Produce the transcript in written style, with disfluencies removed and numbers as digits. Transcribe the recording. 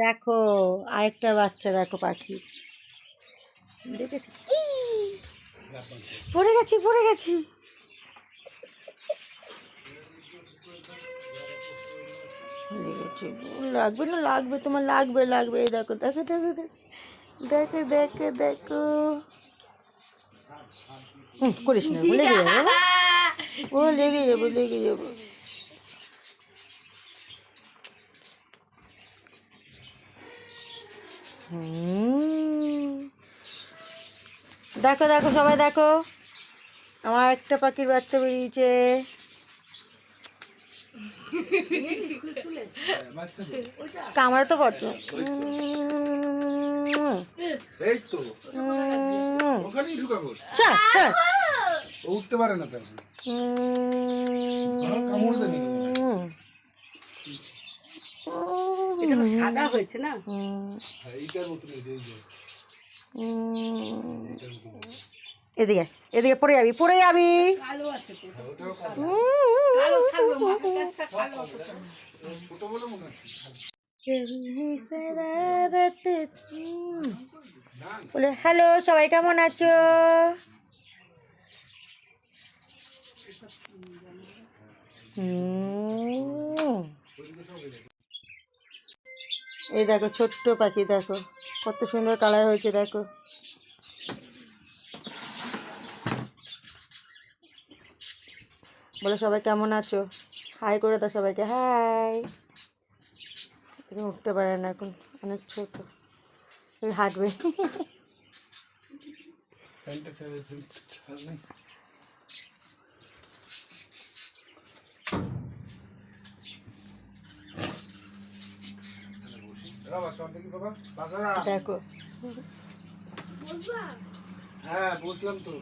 দেখো আরেকটা বাচ্চা, দেখো পাখি দেখেছি, পড়ে গেছি পড়ে গেছি। লাগবে না, লাগবে তোমার, লাগবে লাগবে। এই দেখো দেখো দেখো দেখো দেখো দেখো। করিস না, লেগে যাবো, ও লেগে যাবো লেগে যাবো। দেখো দেখো সবাই দেখো, আমার একটা পাখির বাচ্চা বেরিয়েছে। কামড়া তো কত, উঠতে পারে না, এটা সাদা হয়েছে না, এদিকে এদিকে পড়ে যাবি পড়ে যাবি। বলে হ্যালো সবাই কেমন আছো? এই দেখো ছোট্ট পাখি, দেখো কত সুন্দর কালার হয়েছে, দেখো বলে সবাই কেমন আছো, হাই করে দাও সবাইকে, হাই। এখন উঠতে পারে না, এখন অনেক ছোট, হাঁটবে। দেখো, হ্যাঁ বুঝলাম তো।